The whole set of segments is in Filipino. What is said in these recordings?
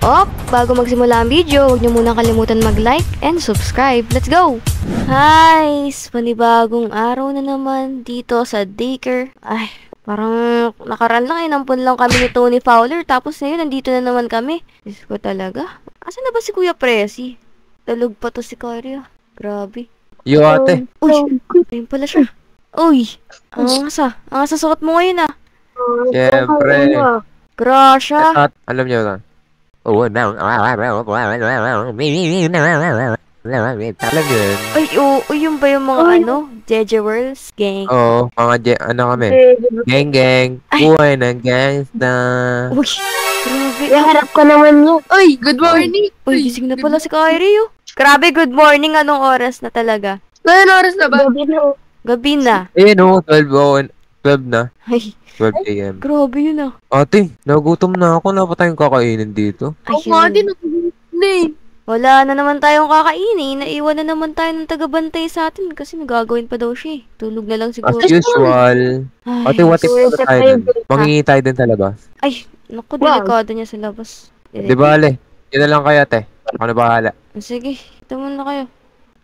Bago magsimula ang video, huwag niyo muna kalimutan mag-like and subscribe. Let's go! Hi! Panibagong araw na naman dito sa daycare. Ay, parang nakaraan lang, inampun lang kami ni Tony Fowler. Tapos ngayon, nandito na naman kami. Diyos ko talaga. Asan na ba si Kuya Presi? Talog pa to si Karya. Grabe. Yo, ate. Uy! Ayun pala siya. Uy! Ang asa suot mo ngayon ah. Siyempre. Grasya. Alam niyo na. Oh, no. Alam niyo yun. Ay, yun ba yung mga Jeje Worlds? Gang. Oo, mga ano kami. Gang. Buhay ng gangsta. Uy, grabe. Harap ka naman niya. Uy, good morning. Uy, gising na pala si Kyrie, oh. Grabe, good morning. Anong oras na talaga? Ngayon oras na ba? Gabi na. No, 12 na. Ay, 12 a.m. grabe yun ah. Ate, nagutom na ako. Wala pa tayong kakainin dito. Ay, Ako nga din, nagugutom. wala na naman tayong kakainin. Naiwan na naman tayo ng tagabantay sa atin kasi nagagawin pa daw siya eh. Tulog na lang siguro. As usual. Ay, Ate, what if tayo dun? Mangingi tayo dun sa labas. ay, naku, delikado niya sa labas. Di ba, Ale? Yun na lang kaya, ate. Ako na bahala. Sige, ito muna kayo.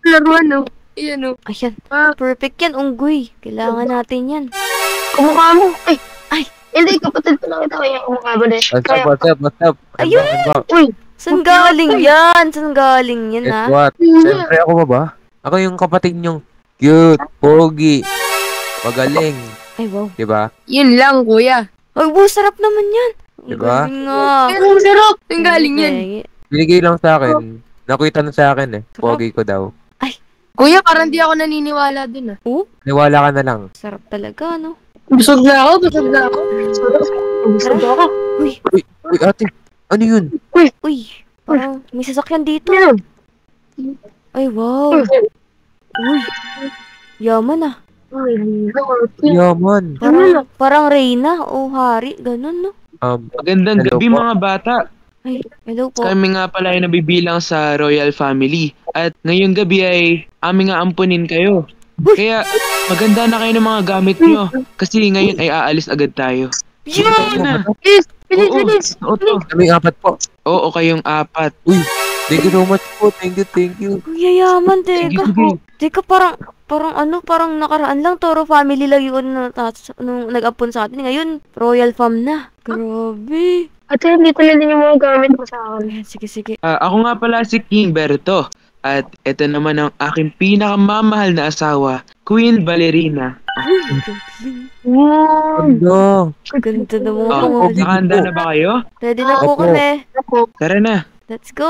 Laruan, no? Iyan, no? Ayan, perfect yan, unggoy. Kailangan natin yan. Kumukha mo. Ay. Hindi, kapatid ko lang kita kaya kumukha mo din. What's up? Ayun! Uy. Saan galing yan? Saan galing yan, Guess ha? what? Siyempre ako ba? Ako yung kapatid niyong cute, pogi, magaling. Ay, wow. Diba? Yun lang, kuya. Ay, wow, sarap naman yan. Ang Diba? galing nga. Ang sarap. Ang galing yan. Binigay lang sa akin. Nakita na sa akin eh. Pogi ko daw. Kuya, parang di ako naniniwala dun, ah. Oh, Niwala ka na lang. sarap talaga, no? Busog na ako. Busog ako. Uy, Uy, ate. Ano yun? uy. Parang may sasakyan dito. Yan. Ay, wow. Uy. Yaman ah. Yaman. Parang Reyna o Hari. Ganun, no? Magandang Hello gabi po. mga bata. Ay, hello po. Kami nga pala ay nabibilang sa Royal Family. At ngayong gabi ay aming ampunin kayo. Kaya maganda na kayo ng mga gamit nyo. Kasi ngayon ay aalis agad tayo. Yeah! Bilis. Oo to. Kami apat po. Oo, kayong apat. Uy, thank you so much po. Thank you. Kuya Yaman, teka. Sige. Teka, parang nakaraan lang Toro family lang yun nung nag-apon sa atin. Ngayon, Royal Fam na. Grabe. Ate, dito na din yung mga gamit mo sa akin. Ayan, sige. Ako nga pala si King Berto. At ito naman ang aking pinakamamahal na asawa, Queen Valerina. Ay, galing. Ano? Ganda na mga Oh, pangalan. nakahanda na ba kayo? Ready na po Opo. kami. Tara na. Let's go!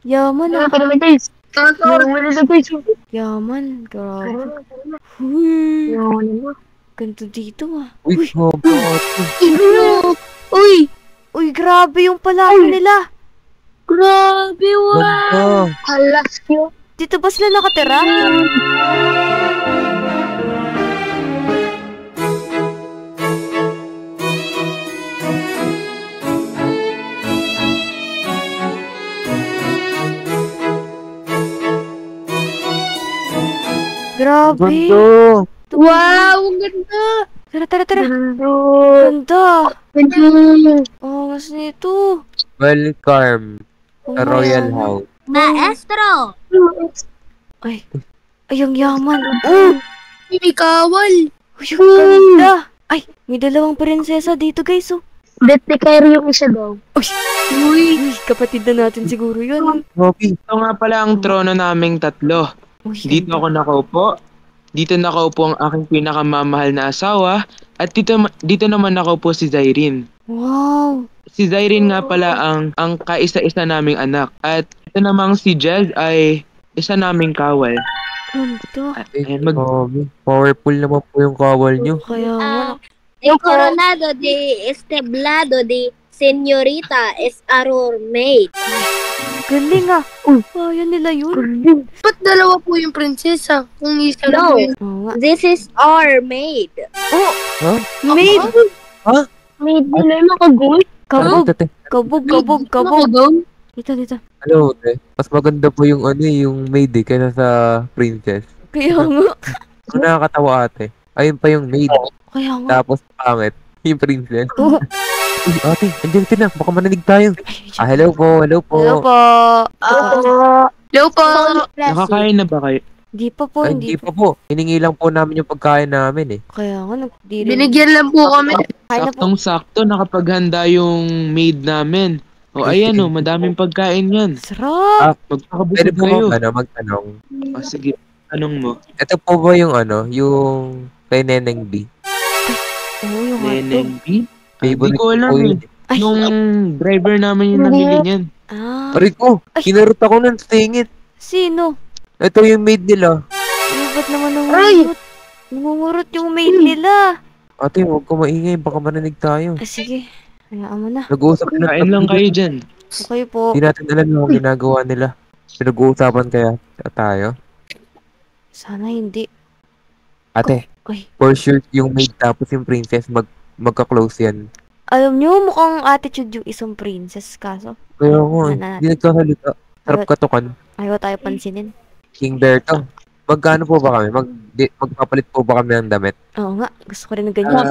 Yaman ah. Ano guys? Yaman. Grabe. Huy. Ganda dito ah. Uy, sobo ate. Uy, grabe yung palayo nila. Grabe, Ganda. Alas yun. Dito ba sila nakatira? Grabe. Ganda. wow, ang ganda. Tara. Ganda. Oh, mas nito. Welcome Oh, sa Royal House. Maestro. Ay, ang yaman. May kawal. Uy, ang ganda. Ay, may dalawang prinsesa dito, guys. Oh. Bet ni Kyrie yung isa daw. Uy, kapatid na natin siguro yun. Pogi. Ito nga pala ang trono naming tatlo. Uy, Dito ako nakaupo. Dito nakaupo ang aking pinakamamahal na asawa. At dito naman nakaupo si Zyrene. wow. Si Zyrene nga pala ang kaisa-isa naming anak. At ito namang si Jez ay isa naming kawal. Ganda. Ayan, Pogi. Powerful naman po yung kawal nyo. Kaya nga. El coronado de esteblado de señorita es our maid. Galing ah. Kaya nila yun. Ba't dalawa po yung prinsesa? Kung isa lang No. po yun. Oo nga. This is our maid. Ha? Maid. May dinay makagoy. Kabog. Ate, Kabog. Nakagaw? Dito. Hello, ate. Mas maganda po yung yung maid kaysa sa princess. Kaya nga. Ang nakakatawa ate. Ayun pa yung maid. Kaya nga. Tapos pangit. Yung princess. Oh, Uy, ate, andyan sila. Baka maninig tayo. Ah, hello po, hello po. Hello po. Hello po. Nakakain na ba kayo? Di pa po, Ay, hindi hindi pa po. Hiningi lang po namin yung pagkain namin eh. Kaya nga, di rin. Binigyan lang po kami. Kain na po. Saktong-sakto, nakapaghanda yung maid namin. O, ayan o, madaming pagkain yan. Sarap. Pwede Magpakabusog po kayo. magtanong. O, sige, anong mo? Ito po ba yung yung kay Neneng B? Oo, yung hotdog. Neneng B? Hindi Favorite ko alam po eh. yun. Ay. Nung driver namin yung namili niyan. Ah, Aray ko, Ay. kinarot ako ng singit. sino? Ito yung maid nila. Ay, ba't naman namumurot? Namumurot yung maid nila. Ate, huwag ko maingay. Baka marinig tayo. Ah, sige. Hayaan mo na. Nag-uusap na. Kain lang kayo dyan. Okay po. Hindi natin alam yung ginagawa nila. Pinag-uusapan kaya tayo. Sana hindi. Ate, Uy. for sure yung maid tapos yung princess magka-close yan. Alam nyo, mukhang attitude yung isang princess. Kaso, Kaya nga, Ano? hindi nagkasalita. Sarap katukan. ayaw tayo pansinin. King Berto, magkano po ba kami? Magpapalit po ba kami ng damit? Oo nga, gusto ko rin ng ganyan.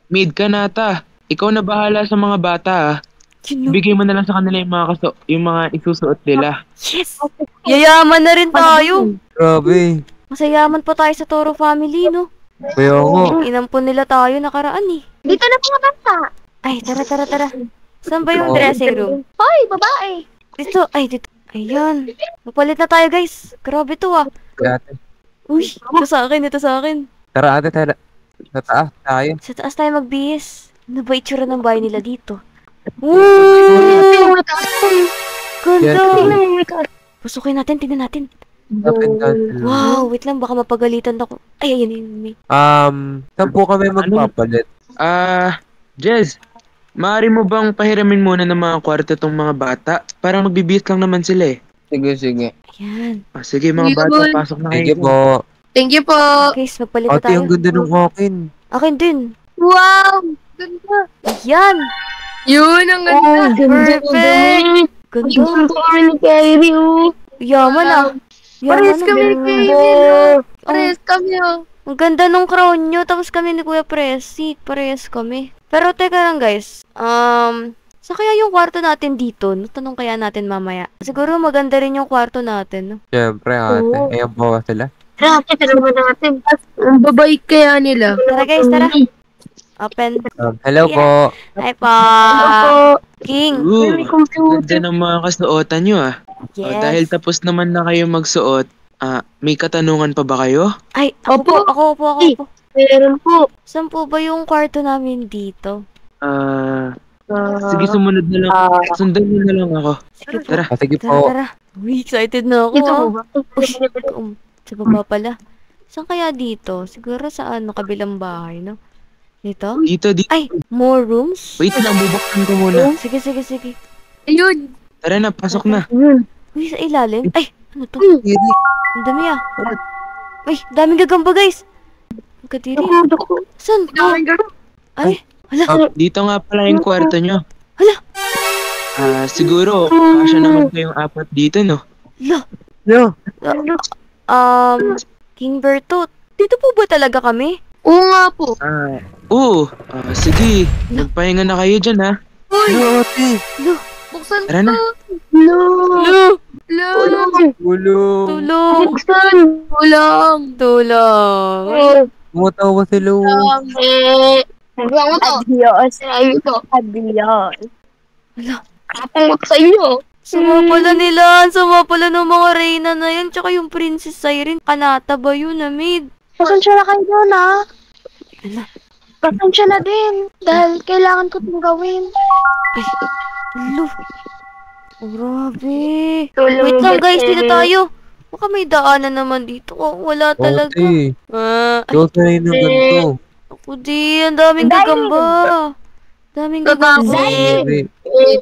Maid ka nata. Ikaw na bahala sa mga bata ah. Yun, no? Bigay mo na lang sa kanila yung mga isusuot nila. Yes! Yayaman na rin tayo. Grabe. Masayaman pa tayo sa Toro family, no? Kaya nga. Inampon nila tayo nakaraan eh. Dito na mga bata. Ay, tara. Saan ba yung Oo. dressing room? Hoy, babae. Dito, dito. Ayan. Mapalit na tayo, guys. Grabe to ah. Kaya ate, Uy, ito sa akin. tara ate, tara. Sa taas tayo. Sa taas tayo magbihis. Ano ba itsura ng bahay nila dito? Woo! Ganda! Pasukin natin, tingnan natin. Up and down. Wow, wait lang, baka mapagalitan ako. Ay, ayun. Saan po kami magpapalit? Jez, maaari mo bang pahiramin muna ng mga kwarto tong mga bata? Parang magbibihis lang naman sila eh. Sige. Ayan. Sige mga Sige, bata, boy. pasok na Sige kayo. po. Thank you po. Guys, magpalit na Ate, tayo. ang ganda ng akin. Akin din. Wow. Ganda. Ayan. Yun, ang ganda. Perfect. Ganda. Gusto kami ni Kyrie, oh. Yaman ah. Pares Yaman kami ah. kay Pares kami oh. Ang ganda nung crown nyo, tapos kami ni Kuya Presi. Parehas kami. Pero teka lang guys. Sa kaya yung kwarto natin dito? No? Tanong kaya natin mamaya. Siguro maganda rin yung kwarto natin. No? Siyempre ate. Ayan po sila. Tara, tinaman natin. Ang babait kaya nila. Tara guys, tara. Open. Hello po. Hi pa. King. Ganda ng mga kasuotan nyo ah. O, Yes. dahil tapos naman na kayo magsuot, may katanungan pa ba kayo? Ay, ako po. Meron po. Saan po ba yung kwarto namin dito? Sige, sumunod na lang. Sundan nyo na lang ako. Sige po. Tara. Sige Tara, po. tara. Uy, excited na ako. Dito ah. po ba? Sa baba pala. Saan kaya dito? Siguro sa kabilang bahay, no? Dito? Dito. Ay, more rooms? Wait lang, bubuksan ko muna. Sige. Ayun. Tara na, pasok na. Uy, sa ilalim? Ay, ano to? Hindi. Ang dami ah. Uy, daming gagamba guys. Ang kadiri. Saan to? Ay, Dito nga pala yung kwarto nyo. Hala. Siguro, kasya naman kayong apat dito, no? lo. No. King Berto, dito po ba talaga kami? Oo nga po. Sige. Magpahinga na kayo dyan, ha? Uy, No, ate. buksan Tara na. No. Lo. Ulo. Tulong! Buksan. Kulang. Tulong! Tumatawa sila. Naglang mo to. Adios. Ayaw to. Adios. Kapangot sa inyo. Sama pala nila. Sama pala ng mga reyna na yan. Tsaka yung Princess Siren. Kanata ba yun, maid? Pasensya na kayo doon, ah. Ala. Pasensya na din. Dahil kailangan ko itong gawin. Ay, lo. Oh, grabe. Tulong Wait lang ba guys, kayo? dito tayo. Baka may daanan naman dito. Oh, wala talaga. Ate. Ay, Ikaw sanay na ganito. ako di. Ang daming gagamba. Daming gagamba. Sorry.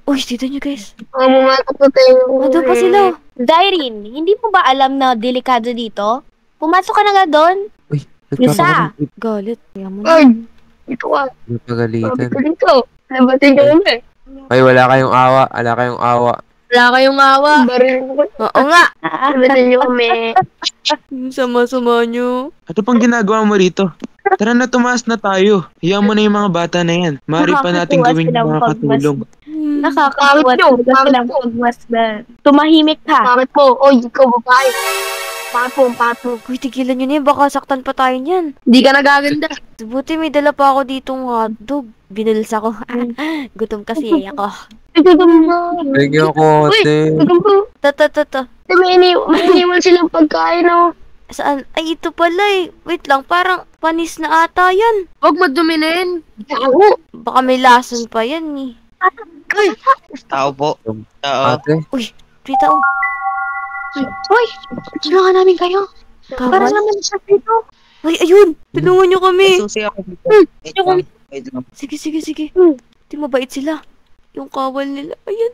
Uy, dito nyo guys. Mamumata po tayo. Ano pa sila? Dairin, hindi mo ba alam na delikado dito? Pumasok ka na nga doon. Isa. Galit. Kaya mo na. Ay, ito ka. Sabi Napagalitan. ko dito. Labatin ka naman. Ay, wala kayong awa. Wala kayong awa. Wala kayong awa. Baril ko. Oo nga. Labatin niyo kami. Yung sama-sama nyo. Ano pang ginagawa mo rito? Tara na, tumaas na tayo. Hayaan mo na yung mga bata na yan. Mari pa natin Nakakatuwa gawin yung silang mga katulong. Nakakawat Bakit yun? silang pagmasdan. Tumahimik ka. Bakit po? Oy, ikaw babae. Bakit po? Uy, tigilan nyo na yun. Baka saktan pa tayo niyan. Di ka nagaganda. Buti may dala pa ako ditong hotdog. Binulsa ko. Gutom kasi ako. Bigyan ko, ate. Ikaw po. Ta. May iniwan silang pagkain, oh. Saan? Ay, ito pala eh. Wait lang, parang panis na ata yan. Huwag maduminin. Ako. Baka may lason pa yan eh. Tao po. Ate. Tita, oh. Hoy, tulungan namin kayo. Para Kawal? naman siya dito. Ay, ayun! Tulungan nyo kami! Susi ako dito. Wait lang. Wait lang. Sige. Di mabait sila. Yung kawal nila. Ayan.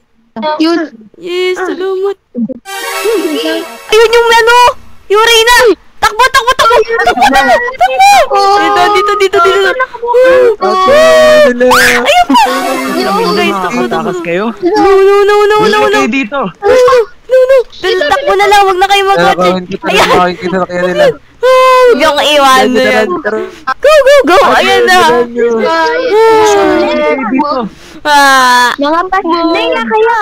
Yun. Yes, salamat. Ayun yung ano! Yung Reyna! Takbo! Takbo na! Dito. Ate, dali. Ayun guys, takbo. Takas kayo? No. Wala kayo dito. No. Pero takbo na lang, wag na kayo mag-watch. Talakawin kita na kaya nila. Huwag yung iwan na yan. Go! Ayan na. Kayo dito. Mga pasanay na kayo.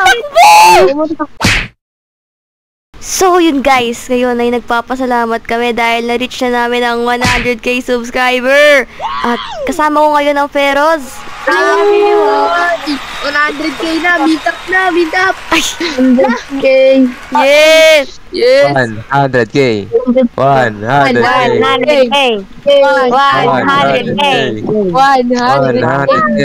So yun guys, ngayon ay nagpapasalamat kami dahil na-reach na namin ang 100k subscriber. At kasama ko ngayon ang Feroz. 100k na. Meet up. Ay, Okay. yes! 100k. 100k. 100K. 100K. 100k.